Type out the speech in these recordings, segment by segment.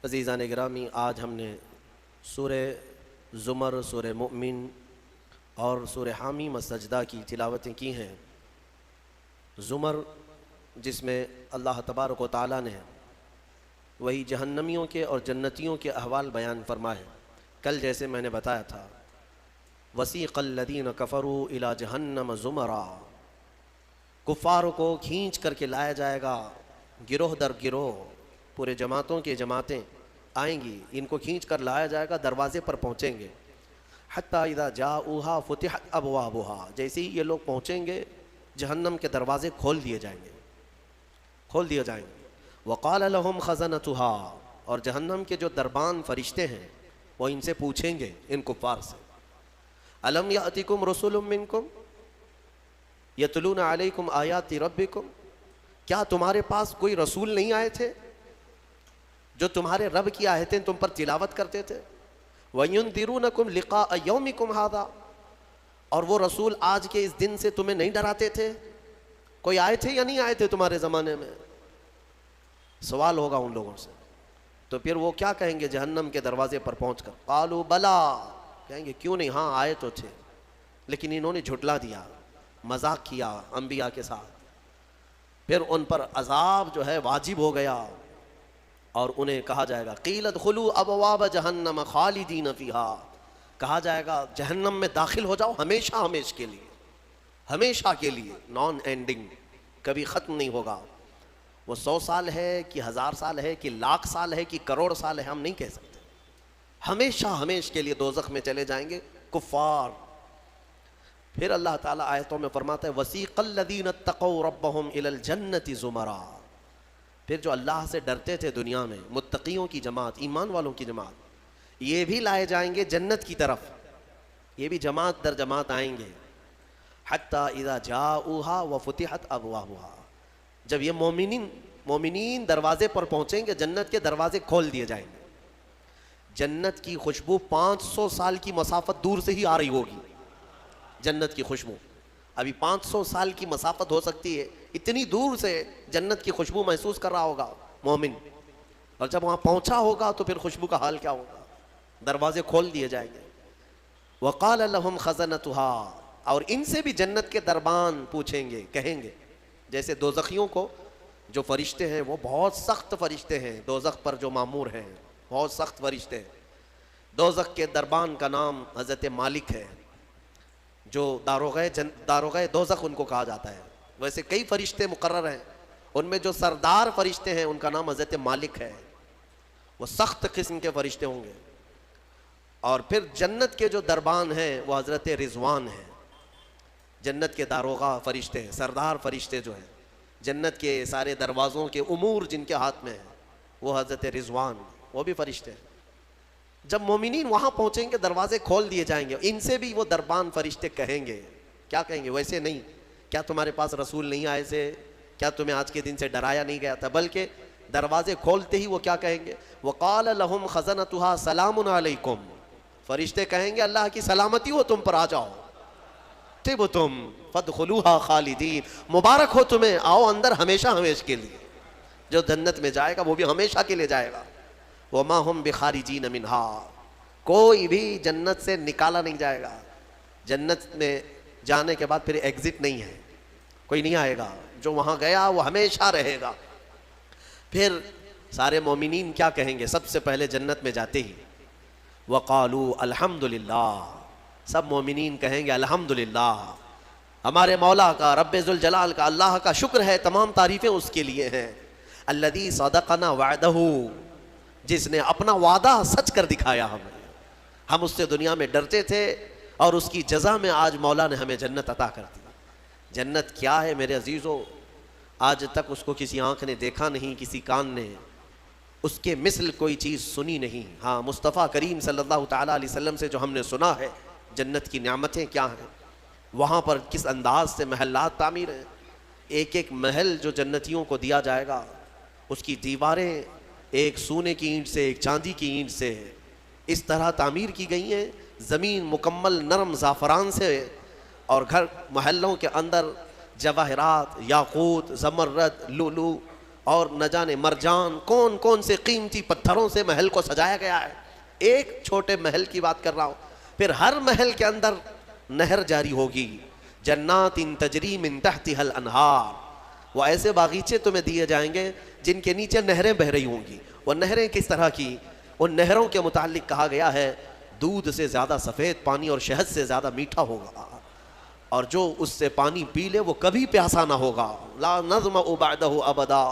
عزیزان گرامی، آج ہم نے سورہ زمر، سورہ مؤمن اور سورہ حامیم السجدہ کی تلاوتیں کی ہیں۔ زمر جس میں اللہ تبارک و تعالیٰ نے وہی جہنمیوں کے اور جنتیوں کے احوال بیان فرمائے۔ کل جیسے میں نے بتایا تھا، وسیق الذین کفروا الی جہنم زمرا، کفاروں کو کھینچ کر کے لایا جائے گا گروہ در گروہ، پورے جماعتوں کے جماعتیں آئیں گی، ان کو کھینچ کر لایا جائے گا، دروازے پر پہنچیں گے۔ حتی اذا جاؤہا فتحت ابوابہا، جیسے ہی یہ لوگ پہنچیں گے جہنم کے دروازے کھول دیے جائیں گے، کھول دیے جائیں گے۔ وقال لہم خزنتہا، اور جہنم کے جو دربان فرشتے ہیں وہ ان سے پوچھیں گے، ان کفار سے، الم یأتکم رسول منکم یتلون علیکم آیات ربکم، کیا تمہارے پاس کوئی رسول نہیں آئے تھے جو تمہارے رب کی آیتیں تم پر تلاوت کرتے تھے؟ وَيُنذِرُونَكُمْ لِقَاءَ يَوْمِكُمْ هَذَا، اور وہ رسول آج کے اس دن سے تمہیں نہیں ڈراتے تھے؟ کوئی آئے تھے یا نہیں آئے تھے تمہارے زمانے میں؟ سوال ہوگا ان لوگوں سے۔ تو پھر وہ کیا کہیں گے جہنم کے دروازے پر پہنچ کر؟ قالوا بلا، کہیں گے کیوں نہیں، ہاں آئے تو تھے، لیکن انہوں نے جھٹلا دیا، مذاق کیا انبیاء کے ساتھ۔ پھر ان پر عذاب جو ہے واجب ہو گیا، اور انہیں کہا جائے گا قیل ادخلوا ابواب جہنم خالدین فیہا، کہا جائے گا جہنم میں داخل ہو جاؤ ہمیشہ ہمیشہ کے لیے، ہمیشہ کے لیے، نان اینڈنگ، کبھی ختم نہیں ہوگا۔ وہ 100 سال ہے کہ 1000 سال ہے کہ لاکھ سال ہے کہ کروڑ سال ہے، ہم نہیں کہہ سکتے، ہمیشہ ہمیشہ کے لیے دوزخ میں چلے جائیں گے کفار۔ پھر اللہ تعالیٰ آیتوں میں فرماتا ہے وسیق الذین اتقوا ربهم الی الجنۃ زمرا، پھر جو اللہ سے ڈرتے تھے دنیا میں، متقیوں کی جماعت، ایمان والوں کی جماعت، یہ بھی لائے جائیں گے جنت کی طرف، یہ بھی جماعت در جماعت آئیں گے۔ حتی اذا جاؤہا وفتحت ابوابہا، جب یہ مومنین دروازے پر پہنچیں گے جنت کے دروازے کھول دیے جائیں گے۔ جنت کی خوشبو 500 سال کی مسافت دور سے ہی آ رہی ہوگی، جنت کی خوشبو ابھی 500 سال کی مسافت ہو سکتی ہے، اتنی دور سے جنت کی خوشبو محسوس کر رہا ہوگا مومن، اور جب وہاں پہنچا ہوگا تو پھر خوشبو کا حال کیا ہوگا؟ دروازے کھول دیے جائیں گے۔ وقال لهم خزنتها، اور ان سے بھی جنت کے دربان پوچھیں گے، کہیں گے، جیسے دوزخیوں کو جو فرشتے ہیں وہ بہت سخت فرشتے ہیں، دوزخ پر جو مامور ہیں بہت سخت فرشتے ہیں۔ دوزخ کے دربان کا نام حضرت مالک ہے، جو داروغہ دوزخ ان کو کہا جاتا ہے۔ ویسے کئی فرشتے مقرر ہیں، ان میں جو سردار فرشتے ہیں ان کا نام حضرت مالک ہے، وہ سخت قسم کے فرشتے ہوں گے۔ اور پھر جنت کے جو دربان ہیں وہ حضرت رضوان ہیں، جنت کے داروغہ فرشتے ہیں، سردار فرشتے جو ہیں، جنت کے سارے دروازوں کے امور جن کے ہاتھ میں ہیں وہ حضرت رضوان، وہ بھی فرشتے ہیں۔ جب مومنین وہاں پہنچیں گے دروازے کھول دیے جائیں گے، ان سے بھی وہ دربان فرشتے کہیں گے، کیا کہیں گے؟ ویسے نہیں، کیا تمہارے پاس رسول نہیں آئے تھے؟ کیا تمہیں آج کے دن سے ڈرایا نہیں گیا تھا؟ بلکہ دروازے کھولتے ہی وہ کیا کہیں گے؟ وقال لهم خزنتها سلام علیکم، فرشتے کہیں گے اللہ کی سلامتی ہو تم پر، آ جاؤ، طبتم فادخلوها خالدین، مبارک ہو تمہیں، آؤ اندر ہمیشہ ہمیشہ کے لیے۔ جو جنت میں جائے گا وہ بھی ہمیشہ کے لیے جائے گا۔ وما هم بخارجین منها، کوئی بھی جنت سے نکالا نہیں جائے گا، جنت میں جانے کے بعد پھر ایگزٹ نہیں ہے، کوئی نہیں آئے گا، جو وہاں گیا وہ ہمیشہ رہے گا۔ پھر سارے مومنین کیا کہیں گے؟ سب سے پہلے جنت میں جاتے ہی وقالوا الحمدللہ، سب مومنین کہیں گے الحمدللہ، ہمارے مولا کا، رب ذوالجلال کا، اللہ کا شکر ہے، تمام تعریفیں اس کے لیے ہیں۔ الذی صدقنا وعدہ، جس نے اپنا وعدہ سچ کر دکھایا ہمیں، ہم اس سے دنیا میں ڈرتے تھے اور اس کی جزا میں آج مولا نے ہمیں جنت عطا کر دی۔ جنت کیا ہے میرے عزیزو؟ آج تک اس کو کسی آنکھ نے دیکھا نہیں، کسی کان نے اس کے مثل کوئی چیز سنی نہیں۔ ہاں، مصطفیٰ کریم صلی اللہ تعالیٰ علیہ وسلم سے جو ہم نے سنا ہے جنت کی نعمتیں کیا ہیں، وہاں پر کس انداز سے محلات تعمیر ہیں، ایک ایک محل جو جنتیوں کو دیا جائے گا اس کی دیواریں ایک سونے کی اینٹ سے، ایک چاندی کی اینٹ سے اس طرح تعمیر کی گئی ہیں، زمین مکمل نرم زعفران سے، اور گھر محلوں کے اندر جواہرات، یاقوت، زمرد، لؤلؤ اور نہ جانے مرجان کون کون سے قیمتی پتھروں سے محل کو سجایا گیا ہے. ایک چھوٹے محل کی بات کر رہا ہوں. پھر ہر محل کے اندر نہر جاری ہوگی. جنات تجری من تحتها الانہار, وہ ایسے باغیچے تمہیں دیے جائیں گے جن کے نیچے نہریں بہ رہی ہوں گی. وہ نہریں کس طرح کی؟ ان نہروں کے متعلق کہا گیا ہے دودھ سے زیادہ سفید پانی اور شہد سے زیادہ میٹھا ہوگا, اور جو اس سے پانی پی لے وہ کبھی پیاسا نہ ہوگا. لا نظمأ بعدہ ابدا,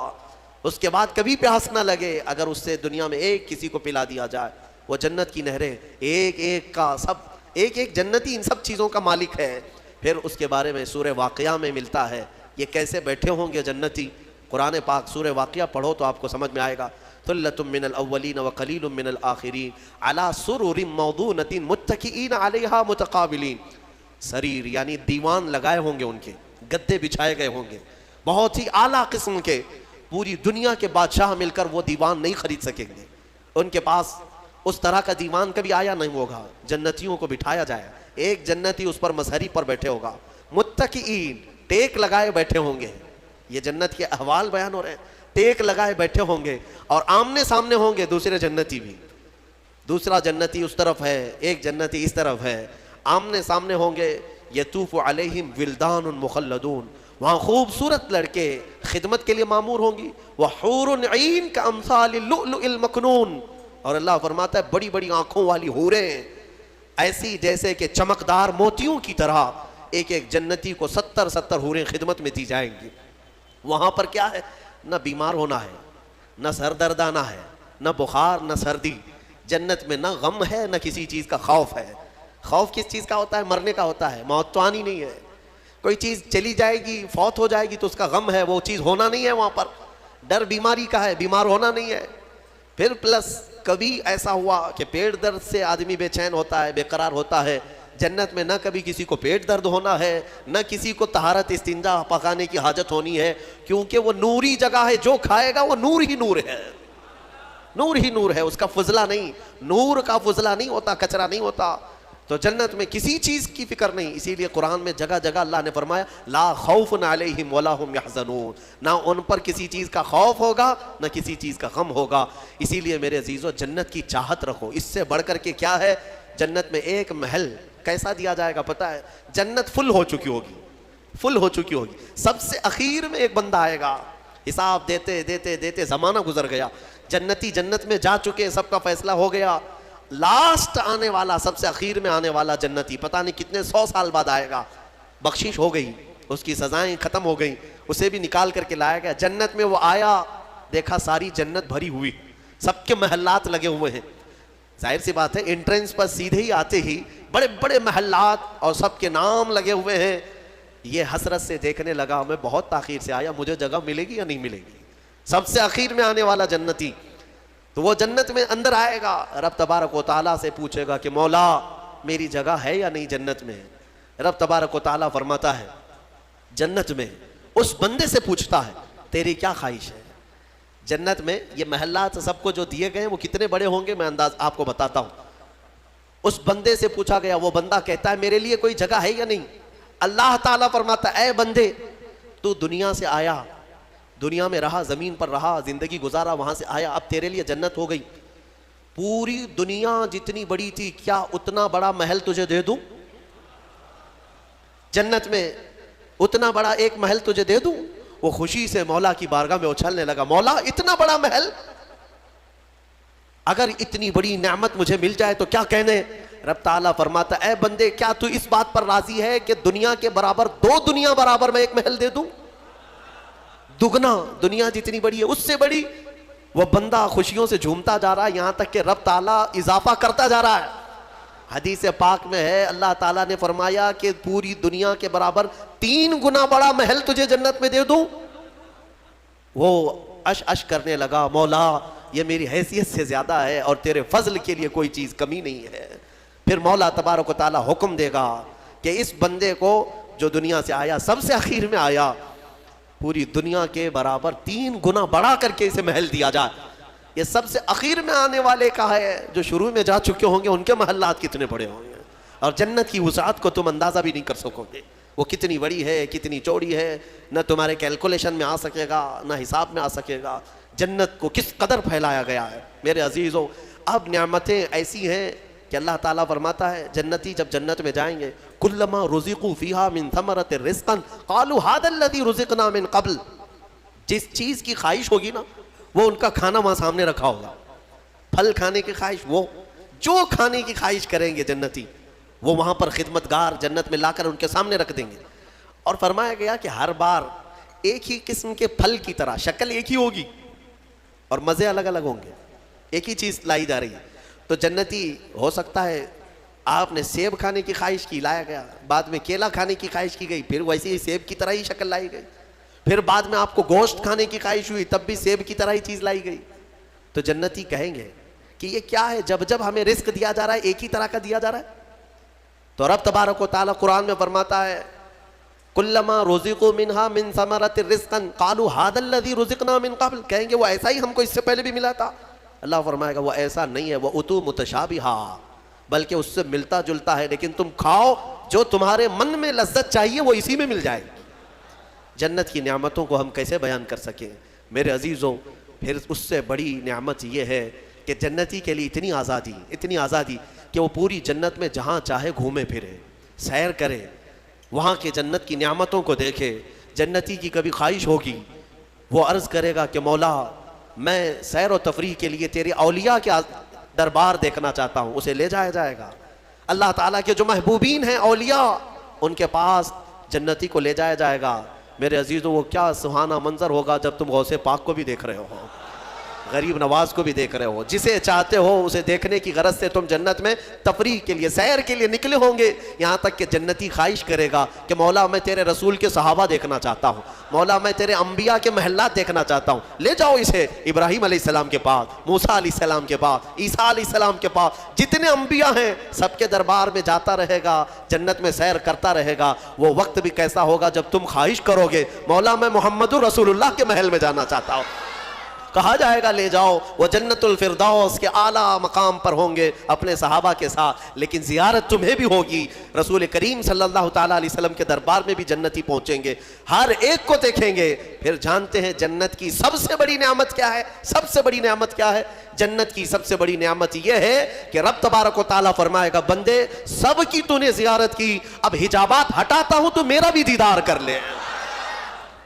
اس کے بعد کبھی پیاس نہ لگے اگر اس سے دنیا میں ایک کسی کو پلا دیا جائے. وہ جنت کی نہریں ایک ایک کا سب ایک ایک جنتی ان سب چیزوں کا مالک ہے. پھر اس کے بارے میں سورہ واقعہ میں ملتا ہے یہ کیسے بیٹھے ہوں گے جنتی. قرآن پاک سورہ واقعہ پڑھو تو آپ کو سمجھ میں آئے گا. ثلۃ من الاولین وقلیل من الآخرین علی سرر موضونۃ متکئین علیہا متقابلین. سریر یعنی دیوان لگائے ہوں گے, ان کے گدے بچھائے گئے ہوں گے بہت ہی اعلیٰ قسم کے. پوری دنیا کے بادشاہ مل کر وہ دیوان نہیں خرید سکیں گے. ان کے پاس اس طرح کا دیوان کبھی آیا نہیں ہوگا. جنتیوں کو بٹھایا جائے, ایک جنتی اس پر مسہری پر بیٹھے ہوگا, متکئین ٹیک لگائے بیٹھے ہوں گے. یہ جنت کے احوال بیان ہو رہے ہیں. ٹیک لگائے بیٹھے ہوں گے اور آمنے سامنے ہوں گے دوسرے جنتی بھی. دوسرا جنتی اس طرف ہے, ایک جنتی اس طرف ہے, آمنے سامنے ہوں گے. یطوف علیہم ولدان مخلدون, وہاں خوبصورت لڑکے خدمت کے لیے معمور ہوں گی. وحور عین کامثال اللؤلؤ المکنون, اور اللہ فرماتا ہے بڑی بڑی آنکھوں والی حوریں ایسی جیسے کہ چمکدار موتیوں کی طرح. ایک ایک جنتی کو 70 حوریں خدمت میں دی جائیں گی. وہاں پر کیا ہے؟ نہ بیمار ہونا ہے, نہ سر درد آنا ہے, نہ بخار, نہ سردی. جنت میں نہ غم ہے نہ کسی چیز کا خوف ہے. خوف کس چیز کا ہوتا ہے؟ مرنے کا ہوتا ہے. موت تو آنی نہیں ہے. کوئی چیز چلی جائے گی, فوت ہو جائے گی تو اس کا غم ہے, وہ چیز ہونا نہیں ہے وہاں پر. ڈر بیماری کا ہے, بیمار ہونا نہیں ہے. پھر پلس کبھی ایسا ہوا کہ پیٹ درد سے آدمی بے چین ہوتا ہے, بے قرار ہوتا ہے. جنت میں نہ کبھی کسی کو پیٹ درد ہونا ہے, نہ کسی کو طہارت استنجا پکانے کی حاجت ہونی ہے, کیونکہ وہ نوری جگہ ہے. جو کھائے گا وہ نور ہی نور ہے, نور ہی نور ہے, اس کا فضلہ نہیں. نور کا فضلہ نہیں ہوتا, کچرا نہیں ہوتا. تو جنت میں کسی چیز کی فکر نہیں. اسی لیے قرآن میں جگہ جگہ اللہ نے فرمایا لا خوف علیہم ولا هم يحزنون, نہ ان پر کسی چیز کا خوف ہوگا نہ کسی چیز کا غم ہوگا. اسی لیے میرے عزیزو جنت کی چاہت رکھو. اس سے بڑھ کر کے کیا ہے؟ جنت میں ایک محل کیسا دیا جائے گا پتہ ہے؟ جنت فل ہو چکی ہوگی, فل ہو چکی ہوگی. سب سے اخیر میں ایک بندہ آئے گا, حساب دیتے دیتے دیتے زمانہ گزر گیا. جنتی جنت میں جا چکے, سب کا فیصلہ ہو گیا. لاسٹ آنے والا, سب سے اخیر میں آنے والا جنتی پتہ نہیں کتنے 100 سال بعد آئے گا. بخشش ہو گئی, اس کی سزائیں ختم ہو گئیں, اسے بھی نکال کر کے لایا گیا. جنت میں وہ آیا, دیکھا ساری جنت بھری ہوئی, سب کے محلات لگے ہوئے ہیں. ظاہر سی بات ہے انٹرنس پر سیدھے ہی آتے ہی بڑے بڑے محلات اور سب کے نام لگے ہوئے ہیں. یہ حسرت سے دیکھنے لگا, میں بہت تاخیر سے آیا, مجھے جگہ ملے گی یا نہیں ملے گی. سب سے اخیر میں آنے والا جنتی, تو وہ جنت میں اندر آئے گا, رب تبارک و تعالیٰ سے پوچھے گا کہ مولا میری جگہ ہے یا نہیں جنت میں. رب تبارک و تعالیٰ فرماتا ہے جنت میں اس بندے سے پوچھتا ہے تیری کیا خواہش ہے. جنت میں یہ محلات سب کو جو دیے گئے وہ کتنے بڑے ہوں گے میں انداز آپ کو بتاتا ہوں. اس بندے سے پوچھا گیا, وہ بندہ کہتا ہے میرے لیے کوئی جگہ ہے یا نہیں. اللہ تعالیٰ فرماتا ہے اے بندے تو دنیا سے آیا, دنیا میں رہا, زمین پر رہا, زندگی گزارا, وہاں سے آیا, اب تیرے لیے جنت ہو گئی. پوری دنیا جتنی بڑی تھی کیا اتنا بڑا محل تجھے دے دوں؟ جنت میں اتنا بڑا ایک محل تجھے دے دوں؟ وہ خوشی سے مولا کی بارگاہ میں اچھلنے لگا, مولا اتنا بڑا محل, اگر اتنی بڑی نعمت مجھے مل جائے تو کیا کہنے. رب تعالیٰ فرماتا اے بندے کیا تو اس بات پر راضی ہے کہ دنیا کے برابر 2 دنیا برابر میں ایک محل دے دوں؟ دگنا, دنیا جتنی بڑی ہے اس سے بڑی. وہ بندہ خوشیوں سے جھومتا جا رہا ہے, یہاں تک کہ رب تعالیٰ اضافہ کرتا جا رہا ہے. حدیث پاک میں ہے اللہ تعالیٰ نے فرمایا کہ پوری دنیا کے برابر 3 گنا بڑا محل تجھے جنت میں دے دوں. وہ اش کرنے لگا, مولا یہ میری حیثیت سے زیادہ ہے اور تیرے فضل کے لیے کوئی چیز کمی نہیں ہے. پھر مولا تبارک و تعالیٰ حکم دے گا کہ اس بندے کو جو دنیا سے آیا, سب سے اخیر میں آیا, پوری دنیا کے برابر 3 گنا بڑا کر کے اسے محل دیا جائے. یہ سب سے اخیر میں آنے والے کا ہے, جو شروع میں جا چکے ہوں گے ان کے محلات کتنے بڑے ہوں گے, اور جنت کی وسعت کو تم اندازہ بھی نہیں کر سکو گے. وہ کتنی بڑی ہے، کتنی چوڑی ہے، نہ تمہارے کیلکولیشن میں آ سکے گا، نہ حساب میں آ سکے گا۔ جنت کو کس قدر پھیلایا گیا ہے میرے عزیزوں۔ اب نعمتیں ایسی ہیں کہ اللہ تعالیٰ فرماتا ہے جنتی جب جنت میں جائیں گے کلما رزقوا فیہا من ثمرۃ رزقا قالوا ھذا الذی رزقنا من قبل، جس چیز کی خواہش ہوگی نا وہ ان کا کھانا وہاں سامنے رکھا ہوگا۔ پھل کھانے کی خواہش، وہ جو کھانے کی خواہش کریں گے جنتی وہ وہاں پر خدمتگار جنت میں لا کر ان کے سامنے رکھ دیں گے۔ اور فرمایا گیا کہ ہر بار ایک ہی قسم کے پھل کی طرح شکل ایک ہی ہوگی اور مزے الگ الگ ہوں گے، ایک ہی چیز لائی جا رہی ہے۔ تو جنتی ہو سکتا ہے آپ نے سیب کھانے کی خواہش کی، لایا گیا، بعد میں کیلا کھانے کی خواہش کی گئی، پھر ویسے ہی سیب کی طرح ہی شکل لائی گئی، پھر بعد میں آپ کو گوشت کھانے کی خواہش ہوئی تب بھی سیب کی طرح ہی چیز لائی گئی۔ تو جنتی کہیں گے کہ یہ کیا ہے، جب جب ہمیں رزق دیا جا رہا ہے ایک ہی طرح کا دیا جا رہا ہے۔ تو رب تبارک و تعالیٰ قرآن میں فرماتا ہے کلما رزقوا منہا من ثمرۃ رزقا قالوا ھذا الذی رزقنا من قبل، کہیں گے وہ ایسا ہی ہم کو اس سے پہلے بھی ملا تھا۔ اللہ فرمائے گا وہ ایسا نہیں ہے، وہ اتو متشابہا، بلکہ اس سے ملتا جلتا ہے، لیکن تم کھاؤ جو تمہارے من میں لذت چاہیے وہ اسی میں مل جائے گی۔ جنت کی نعمتوں کو ہم کیسے بیان کر سکیں میرے عزیزوں۔ پھر اس سے بڑی نعمت یہ ہے کہ جنتی کے لیے اتنی آزادی کہ وہ پوری جنت میں جہاں چاہے گھومے پھرے، سیر کرے، وہاں کے جنت کی نعمتوں کو دیکھے۔ جنتی کی کبھی خواہش ہوگی وہ عرض کرے گا کہ مولا میں سیر و تفریح کے لیے تیرے اولیاء کے دربار دیکھنا چاہتا ہوں، اسے لے جایا جائے گا۔ اللہ تعالیٰ کے جو محبوبین ہیں اولیاء ان کے پاس جنتی کو لے جایا جائے گا۔ میرے عزیزوں وہ کیا سہانا منظر ہوگا جب تم غوث پاک کو بھی دیکھ رہے ہو، غریب نواز کو بھی دیکھ رہے ہو، جسے چاہتے ہو اسے دیکھنے کی غرض سے تم جنت میں تفریح کے لیے سیر کے لیے نکلے ہوں گے۔ یہاں تک کہ جنتی خواہش کرے گا کہ مولا میں تیرے رسول کے صحابہ دیکھنا چاہتا ہوں، مولا میں تیرے انبیاء کے محلات دیکھنا چاہتا ہوں، لے جاؤ اسے ابراہیم علیہ السلام کے پاس، موسیٰ علیہ السلام کے پاس، عیسیٰ علیہ السلام کے پاس، جتنے انبیاء ہیں سب کے دربار میں جاتا رہے گا، جنت میں سیر کرتا رہے گا۔ وہ وقت بھی کیسا ہوگا جب تم خواہش کرو گے مولا میں محمد رسول اللہ کے محل میں جانا چاہتا ہوں، کہا جائے گا لے جاؤ۔ وہ جنت الفردوس کے اعلیٰ مقام پر ہوں گے اپنے صحابہ کے ساتھ، لیکن زیارت تمہیں بھی ہوگی۔ رسول کریم صلی اللہ تعالیٰ علیہ وسلم کے دربار میں بھی جنتی پہنچیں گے، ہر ایک کو دیکھیں گے۔ پھر جانتے ہیں جنت کی سب سے بڑی نعمت کیا ہے؟ سب سے بڑی نعمت کیا ہے؟ جنت کی سب سے بڑی نعمت یہ ہے کہ رب تبارک و تعالیٰ فرمائے گا بندے سب کی تو نے زیارت کی، اب حجابات ہٹاتا ہوں تو میرا بھی دیدار کر لے۔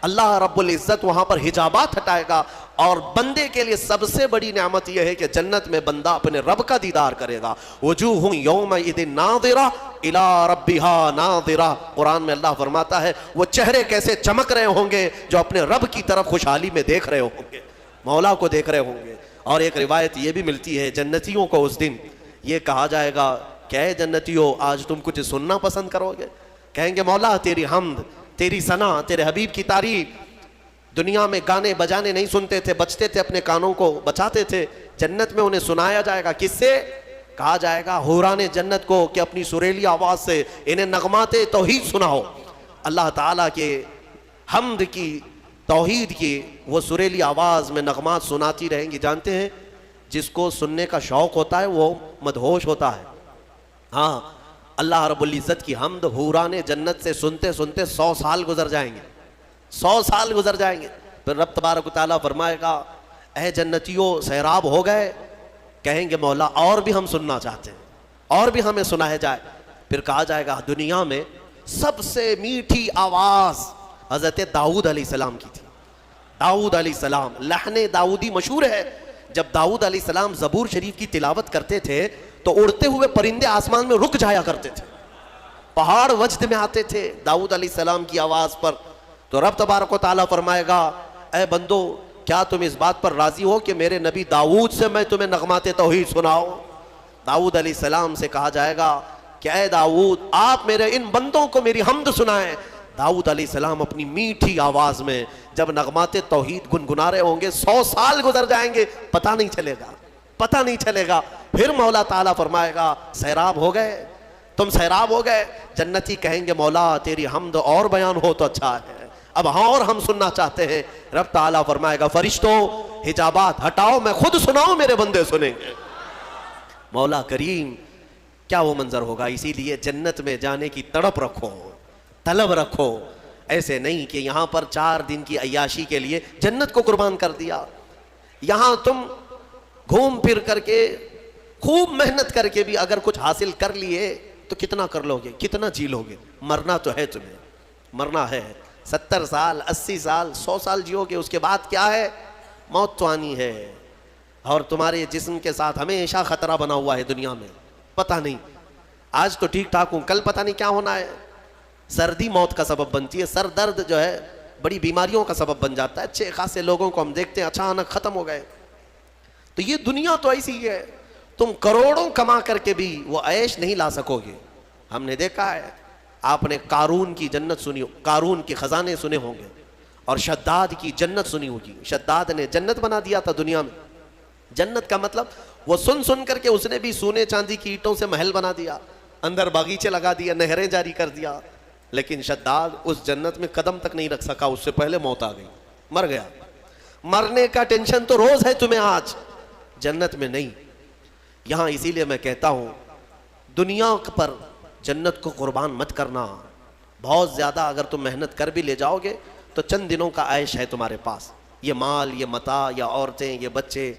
اللہ رب العزت وہاں پر حجابات ہٹائے گا، اور بندے کے لیے سب سے بڑی نعمت یہ ہے کہ جنت میں بندہ اپنے رب کا دیدار کرے گا۔ وجوہ یومئذ ناظرہ الی ربہا ناظرہ، قرآن میں اللہ فرماتا ہے وہ چہرے کیسے چمک رہے ہوں گے جو اپنے رب کی طرف خوشحالی میں دیکھ رہے ہوں گے، مولا کو دیکھ رہے ہوں گے۔ اور ایک روایت یہ بھی ملتی ہے جنتیوں کو اس دن یہ کہا جائے گا کہ اے جنتیوں آج تم کچھ سننا پسند کرو گے؟ کہیں گے مولا تیری حمد، تیری ثنا، تیرے حبیب کی تعریف۔ دنیا میں گانے بجانے نہیں سنتے تھے، بچتے تھے، اپنے کانوں کو بچاتے تھے، جنت میں انہیں سنایا جائے گا۔ کس سے؟ کہا جائے گا حوران جنت کو کہ اپنی سریلی آواز سے انہیں نغمات توحید سناؤ۔ اللہ تعالیٰ کے حمد کی، توحید کی وہ سریلی آواز میں نغمات سناتی رہیں گی۔ جانتے ہیں جس کو سننے کا شوق ہوتا ہے وہ مدہوش ہوتا ہے۔ ہاں اللہ رب العزت کی حمد حوران جنت سے سنتے سنتے 100 سال گزر جائیں گے، 100 سال گزر جائیں گے۔ پھر رب تبارک و تعالیٰ فرمائے گا اے جنتیوں سیراب ہو گئے؟ کہیں گے مولا اور بھی ہم سننا چاہتے ہیں، اور بھی ہمیں سنایا جائے۔ پھر کہا جائے گا دنیا میں سب سے میٹھی آواز حضرت داؤد علیہ السلام کی تھی۔ داؤد علیہ السلام، لحن داؤدی مشہور ہے۔ جب داؤد علیہ السلام زبور شریف کی تلاوت کرتے تھے تو اڑتے ہوئے پرندے آسمان میں رک جایا کرتے تھے، پہاڑ وجد میں آتے تھے داؤد علیہ السلام کی آواز پر۔ تو رب تبارک و تعالیٰ فرمائے گا اے بندو کیا تم اس بات پر راضی ہو کہ میرے نبی داؤد سے میں تمہیں نغمات توحید سناؤں؟ داؤد علیہ السلام سے کہا جائے گا کہ اے داؤد آپ میرے ان بندوں کو میری حمد سنائیں۔ داؤد علیہ السلام اپنی میٹھی آواز میں جب نغمات توحید گنگنا رہے ہوں گے، 100 سال گزر جائیں گے، پتہ نہیں چلے گا، پتہ نہیں چلے گا۔ پھر مولا تعالیٰ فرمائے گا سیراب ہو گئے، تم سیراب ہو گئے؟ جنتی کہیں گے مولا تیری حمد اور بیان ہو تو اچھا ہے، اب ہاں اور ہم سننا چاہتے ہیں۔ رب تعالیٰ فرمائے گا فرشتوں حجابات ہٹاؤ، میں خود سناؤں میرے بندے سنیں گے۔ مولا کریم کیا وہ منظر ہوگا! اسی لیے جنت میں جانے کی تڑپ رکھو، طلب رکھو. ایسے نہیں کہ یہاں پر 4 دن کی عیاشی کے لیے جنت کو قربان کر دیا. یہاں تم گھوم پھر کر کے خوب محنت کر کے بھی اگر کچھ حاصل کر لیے تو کتنا کر لو گے, کتنا جی لو گے؟ مرنا تو ہے, تمہیں مرنا ہے. 70 سال 80 سال 100 سال جیو گے, اس کے بعد کیا ہے؟ موت تو آنی ہے. اور تمہارے جسم کے ساتھ ہمیشہ خطرہ بنا ہوا ہے دنیا میں. پتہ نہیں, آج تو ٹھیک ٹھاک ہوں, کل پتہ نہیں کیا ہونا ہے. سردی موت کا سبب بنتی ہے, سر درد جو ہے بڑی بیماریوں کا سبب بن جاتا ہے. اچھے خاصے لوگوں کو ہم دیکھتے ہیں اچانک ختم ہو گئے. تو یہ دنیا تو ایسی ہے, تم کروڑوں کما کر کے بھی وہ عیش نہیں لا سکو گے. ہم نے دیکھا ہے, آپ نے قارون کی جنت سنی, قارون کے خزانے سنے ہوں گے, اور شداد کی جنت سنی ہوگی. شداد نے جنت بنا دیا تھا دنیا میں. جنت کا مطلب وہ سن کر کے اس نے بھی سونے چاندی کی اینٹوں سے محل بنا دیا, اندر باغیچے لگا دیا, نہریں جاری کر دیا. لیکن شداد اس جنت میں قدم تک نہیں رکھ سکا, اس سے پہلے موت آ گئی, مر گیا. مرنے کا ٹینشن تو روز ہے تمہیں, آج جنت میں نہیں. یہاں اسی لیے میں کہتا ہوں دنیا پر جنت کو قربان مت کرنا. بہت زیادہ اگر تم محنت کر بھی لے جاؤ گے تو چند دنوں کا عیش ہے تمہارے پاس. یہ مال, یہ متاع, یا عورتیں, یہ بچے.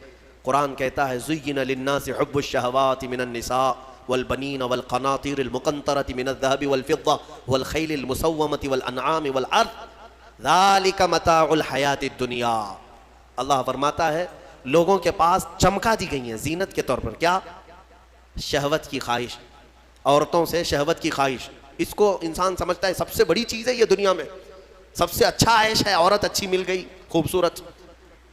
قرآن کہتا ہے زُيِّنَ لِلنَّاسِ حُبُّ الشَّهَوَاتِ مِنَ النِّسَاءِ والبنين والقناطير المقنطرة من الذهب والفضة والخيل المسومة والأنعام والأرض ذلك متاع الحياة الدنيا. اللہ فرماتا ہے لوگوں کے پاس چمکا دی گئی ہیں زینت کے طور پر. کیا؟ شہوت کی خواہش, عورتوں سے شہوت کی خواہش. اس کو انسان سمجھتا ہے سب سے بڑی چیز ہے یہ دنیا میں, سب سے اچھا عیش ہے, عورت اچھی مل گئی, خوبصورت.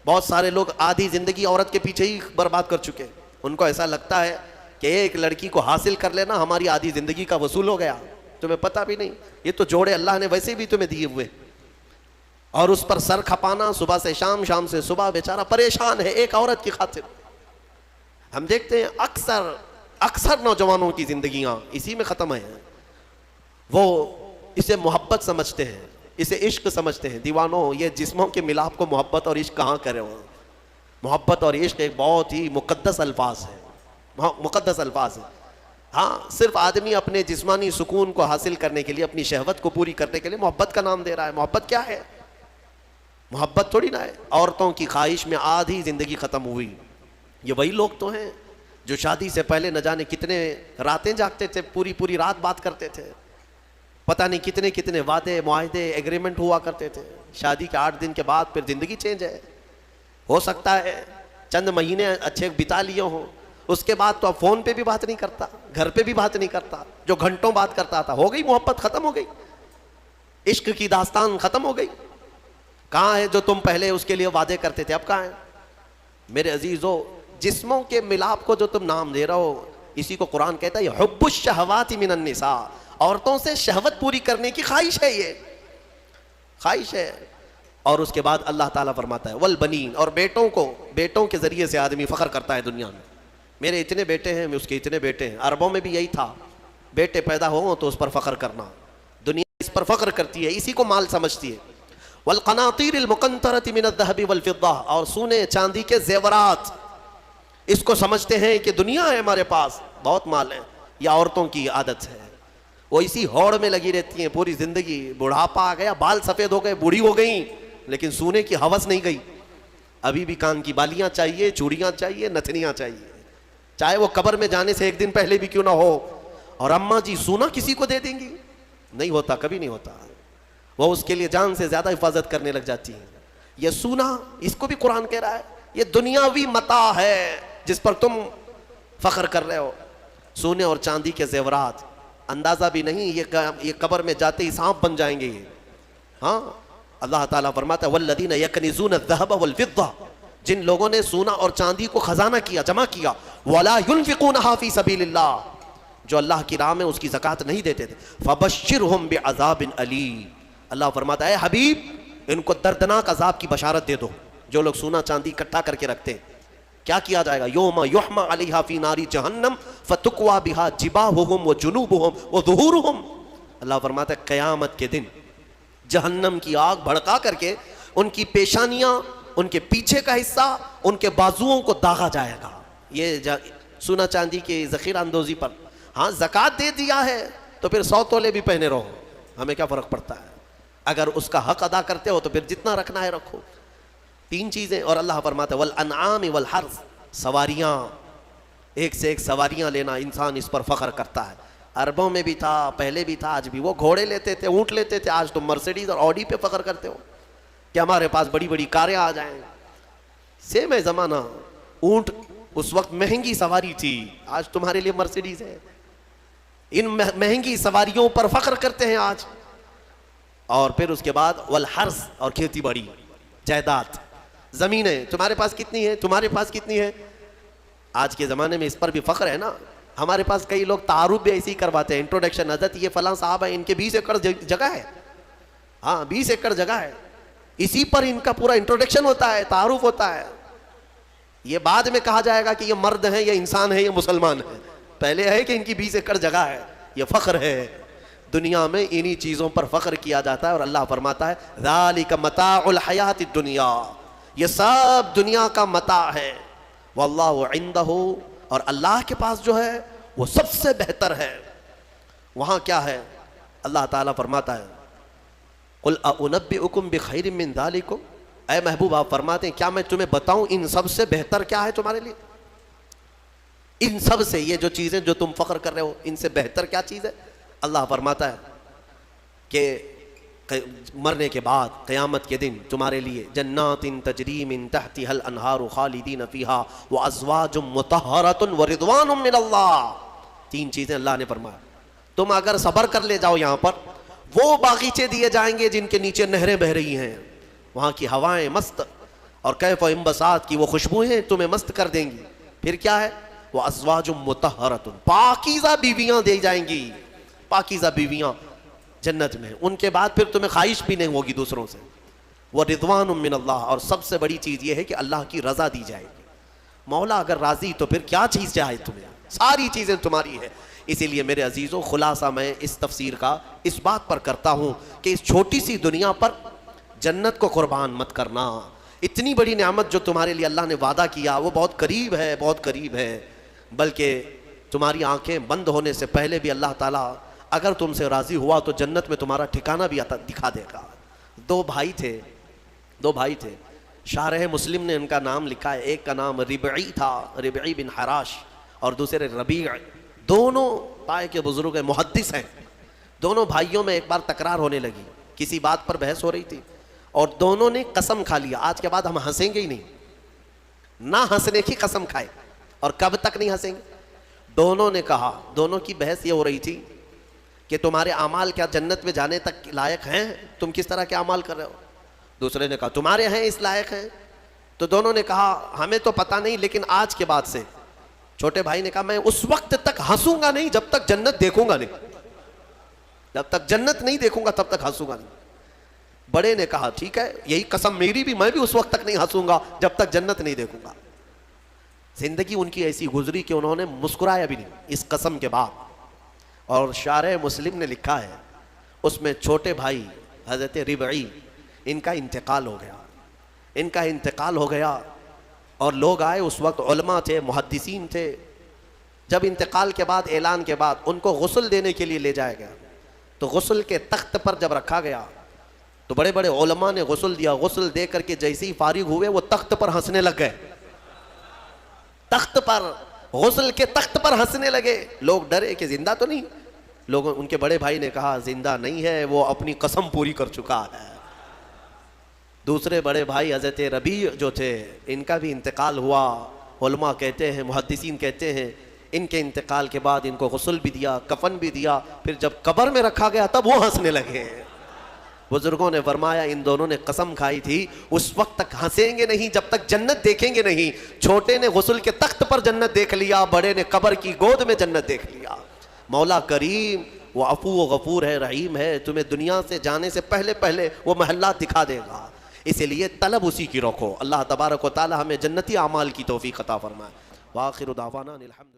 بہت سارے لوگ آدھی زندگی عورت کے پیچھے ہی برباد کر چکے. ان کو ایسا لگتا ہے کہ ایک لڑکی کو حاصل کر لینا ہماری آدھی زندگی کا وصول ہو گیا. تمہیں پتہ بھی نہیں, یہ تو جوڑے اللہ نے ویسے بھی تمہیں دیے ہوئے, اور اس پر سر کھپانا صبح سے شام, شام سے صبح. بیچارہ پریشان ہے ایک عورت کی خاطر. ہم دیکھتے ہیں اکثر نوجوانوں کی زندگیاں اسی میں ختم ہیں. وہ اسے محبت سمجھتے ہیں, اسے عشق سمجھتے ہیں. دیوانوں, یہ جسموں کے ملاپ کو محبت اور عشق کہاں کرے ہو. محبت اور عشق ایک بہت ہی مقدس الفاظ ہے, مقدس الفاظ ہے. ہاں, صرف آدمی اپنے جسمانی سکون کو حاصل کرنے کے لیے, اپنی شہوت کو پوری کرنے کے لیے محبت کا نام دے رہا ہے. محبت کیا ہے؟ محبت تھوڑی نہ ہے. عورتوں کی خواہش میں آدھی زندگی ختم ہوئی. یہ وہی لوگ تو ہیں جو شادی سے پہلے نہ جانے کتنے راتیں جاگتے تھے, پوری رات بات کرتے تھے. پتہ نہیں کتنے وعدے, معاہدے, ایگریمنٹ ہوا کرتے تھے. شادی کے 8 دن کے بعد پھر زندگی چینج ہے. ہو سکتا ہے چند مہینے اچھے بتا لیے ہوں, اس کے بعد تو اب فون پہ بھی بات نہیں کرتا, گھر پہ بھی بات نہیں کرتا. جو گھنٹوں بات کرتا تھا, ہو گئی محبت ختم ہو گئی, عشق کی داستان ختم ہو گئی. کہاں ہے جو تم پہلے اس کے لیے وعدے کرتے تھے, اب کہاں ہے؟ میرے عزیزو, جسموں کے ملاپ کو جو تم نام دے رہے ہو, اسی کو قرآن کہتا ہے یہ حب الشہوات من النساء. عورتوں سے شہوت پوری کرنے کی خواہش ہے, یہ خواہش ہے. اور اس کے بعد اللہ تعالیٰ فرماتا ہے والبنین, اور بیٹوں کے ذریعے سے آدمی فخر کرتا ہے دنیا میں. میرے اتنے بیٹے ہیں, اس کے اتنے بیٹے ہیں. عربوں میں بھی یہی تھا, بیٹے پیدا ہوں تو اس پر فخر کرنا. دنیا اس پر فخر کرتی ہے, اسی کو مال سمجھتی ہے. والقناطیر المقنطرۃ من الذهب والفضہ, اور سونے چاندی کے زیورات, اس کو سمجھتے ہیں کہ دنیا ہے ہمارے پاس, بہت مال ہے. یہ عورتوں کی عادت ہے, وہ اسی ہوڑ میں لگی رہتی ہیں پوری زندگی. بڑھاپا آ گیا, بال سفید ہو گئے, بوڑھی ہو گئیں, لیکن سونے کی ہوس نہیں گئی. ابھی بھی کان کی بالیاں چاہیے, چوڑیاں چاہیے, نتھنیاں چاہیے, چاہے وہ قبر میں جانے سے 1 دن پہلے بھی کیوں نہ ہو. اور اماں جی سونا کسی کو دے دیں گی؟ نہیں ہوتا, کبھی نہیں ہوتا. وہ اس کے لیے جان سے زیادہ حفاظت کرنے لگ جاتی ہیں. یہ سونا, اس کو بھی قرآن کہہ رہا ہے یہ دنیاوی متاع ہے جس پر تم فخر کر رہے ہو. سونے اور چاندی کے زیورات, اندازہ بھی نہیں یہ قبر میں جاتے ہی سانپ بن جائیں گے. ہاں, اللہ تعالیٰ فرماتا ہے والذین یکنزون الذہب والفضہ, جن لوگوں نے سونا اور چاندی کو خزانہ کیا, جمع کیا, ولا ينفقونها فی سبیل اللہ, جو اللہ کی راہ میں اس کی زکوٰۃ نہیں دیتے تھے, فبشرہم بعذاب علیم. اللہ فرماتا ہے حبیب, ان کو دردناک عذاب کی بشارت دے دو. جو لوگ سونا چاندی اکٹھا کر کے رکھتے ہیں, کیا کیا جائے گا؟ یوم یحمى علیہا فی نار جہنم فتکوی بہا جباہہم وجنوبہم وظہورہم. اللہ فرماتا ہے قیامت کے دن جہنم کی آگ بھڑکا کر کے ان کی پیشانیاں, ان کے پیچھے کا حصہ, ان کے بازوؤں کو داغا جائے گا. یہ سونا چاندی کی ذخیرہ اندوزی پر. ہاں, زکوٰۃ دے دیا ہے تو پھر 100 تولے بھی پہنے رہو, ہمیں کیا فرق پڑتا ہے؟ اگر اس کا حق ادا کرتے ہو تو پھر جتنا رکھنا ہے رکھو. 3 چیزیں. اور اللہ فرماتا ہے والانعام والحرث، سواریاں، ایک سے ایک سواریاں لینا، انسان اس پر فخر کرتا ہے. عربوں میں بھی تھا، پہلے بھی تھا، آج بھی. وہ گھوڑے لیتے تھے، اونٹ لیتے تھے. آج تم مرسیڈیز اور آڈی پہ فخر کرتے ہو کہ ہمارے پاس بڑی بڑی کاریں آ جائیں. سیم ہے زمانہ. اونٹ اس وقت مہنگی سواری تھی، آج تمہارے لیے مرسیڈیز ہے. ان مہنگی سواریوں پر فخر کرتے ہیں آج. اور پھر اس کے بعد والحرث، اور کھیتی باڑی، جائیداد، زمینیں. تمہارے پاس کتنی ہے؟ تمہارے پاس کتنی ہے؟ آج کے زمانے میں اس پر بھی فخر ہے نا. ہمارے پاس کئی لوگ تعارف بھی ایسے ہی کرواتے ہیں، انٹروڈکشن، حضرت یہ فلاں صاحب ہے، ان کے 20 ایکڑ جگہ ہے. ہاں 20 ایکڑ جگہ ہے. اسی پر ان کا پورا انٹروڈکشن ہوتا ہے، تعارف ہوتا ہے. یہ بعد میں کہا جائے گا کہ یہ مرد ہیں، یہ انسان ہے، یہ مسلمان ہے. پہلے ہے کہ ان کی 20 ایکڑ جگہ ہے. یہ فخر ہے. دنیا میں انہی چیزوں پر فخر کیا جاتا ہے. اور اللہ فرماتا ہے ذالک متاع الحیات الدنیا، یہ سب دنیا کا متاع ہے. واللہ عندہ، اور اللہ کے پاس جو ہے وہ سب سے بہتر ہے. وہاں کیا ہے؟ اللہ تعالیٰ فرماتا ہے قل اؤنبئکم بخیر من ذالکم، اے محبوب آپ فرماتے ہیں کیا میں تمہیں بتاؤں ان سب سے بہتر کیا ہے تمہارے لیے؟ ان سب سے، یہ جو چیزیں جو تم فخر کر رہے ہو، ان سے بہتر کیا چیز ہے؟ اللہ فرماتا ہے کہ مرنے کے بعد قیامت کے دن تمہارے لیے جنات تجری من تحتها الانہار خالدین فیہا وازواج مطہرۃ ورضوان من اللہ. 3 چیزیں اللہ نے فرمایا. تم اگر صبر کر لے جاؤ یہاں پر، وہ باغیچے دیے جائیں گے جن کے نیچے نہریں بہ رہی ہیں، وہاں کی ہوائیں مست، اور کیف و انبساط کی وہ خوشبوئیں تمہیں مست کر دیں گی. پھر کیا ہے؟ وازواج مطہرۃ، پاکیزہ بیویاں دی جائیں گی. پاکیزہ بیویاں جنت میں. ان کے بعد پھر تمہیں خواہش بھی نہیں ہوگی دوسروں سے. وَرِضْوَانٌ مِّنَ اللَّهِ، اور سب سے بڑی چیز یہ ہے کہ اللہ کی رضا دی جائے گی. مولا اگر راضی تو پھر کیا چیز چاہے تمہیں؟ ساری چیزیں تمہاری ہے. اسی لیے میرے عزیزوں، خلاصہ میں اس تفسیر کا اس بات پر کرتا ہوں کہ اس چھوٹی سی دنیا پر جنت کو قربان مت کرنا. اتنی بڑی نعمت جو تمہارے لیے اللہ نے وعدہ کیا وہ بہت قریب ہے، بہت قریب ہے. بلکہ تمہاری آنکھیں بند ہونے سے پہلے بھی اللہ تعالیٰ اگر تم سے راضی ہوا تو جنت میں تمہارا ٹھکانہ بھی دکھا دے گا. 2 بھائی تھے. شارح مسلم نے ان کا نام لکھا ہے. ایک کا نام ربعی تھا، ربعی بن حراش، اور دوسرے ربیع. دونوں پائے کے بزرگ محدث ہیں. دونوں بھائیوں میں ایک بار تکرار ہونے لگی، کسی بات پر بحث ہو رہی تھی، اور دونوں نے قسم کھا لیا آج کے بعد ہم ہنسیں گے ہی نہیں. نہ ہنسنے کی قسم کھائے. اور کب تک نہیں ہنسیں گے؟ دونوں نے کہا، دونوں کی بحث یہ ہو رہی تھی کہ تمہارے اعمال کیا جنت میں جانے تک لائق ہیں؟ تم کس طرح کے اعمال کر رہے ہو؟ دوسرے نے کہا تمہارے ہیں اس لائق ہیں. تو دونوں نے کہا ہمیں تو پتہ نہیں، لیکن آج کے بعد سے. چھوٹے بھائی نے کہا میں اس وقت تک ہنسوں گا نہیں جب تک جنت دیکھوں گا نہیں. جب تک جنت نہیں دیکھوں گا تب تک ہنسوں گا نہیں. بڑے نے کہا ٹھیک ہے، یہی قسم میری بھی، میں بھی اس وقت تک نہیں ہنسوں گا جب تک جنت نہیں دیکھوں گا. زندگی ان کی ایسی گزری کہ انہوں نے مسکرایا بھی نہیں اس قسم کے بعد. اور شارح مسلم نے لکھا ہے اس میں چھوٹے بھائی حضرت ربعی، ان کا انتقال ہو گیا. اور لوگ آئے، اس وقت علماء تھے، محدثین تھے. جب انتقال کے بعد، اعلان کے بعد، ان کو غسل دینے کے لیے لے جایا گیا. تو غسل کے تخت پر جب رکھا گیا تو بڑے بڑے علماء نے غسل دیا. غسل دے کر کے جیسے ہی فارغ ہوئے وہ تخت پر ہنسنے لگ گئے. تخت پر، غسل کے تخت پر ہنسنے لگے. لوگ ڈرے کہ زندہ تو نہیں. لوگوں، ان کے بڑے بھائی نے کہا زندہ نہیں ہے، وہ اپنی قسم پوری کر چکا ہے. دوسرے بڑے بھائی حضرت ربیع جو تھے، ان کا بھی انتقال ہوا. علماء کہتے ہیں، محدثین کہتے ہیں ان کے انتقال کے بعد ان کو غسل بھی دیا، کفن بھی دیا. پھر جب قبر میں رکھا گیا تب وہ ہنسنے لگے. بزرگوں نے فرمایا ان دونوں نے قسم کھائی تھی اس وقت تک ہنسیں گے نہیں جب تک جنت دیکھیں گے نہیں. چھوٹے نے غسل کے تخت پر جنت دیکھ لیا، بڑے نے قبر کی گود میں جنت دیکھ لیا. مولا کریم وہ عفو و غفور ہے، رحیم ہے. تمہیں دنیا سے جانے سے پہلے وہ محلات دکھا دے گا. اسی لیے طلب اسی کی رکھو. اللہ تبارک و تعالی ہمیں جنتی اعمال کی توفیق عطا فرمائے. وآخر دعوانا الحمد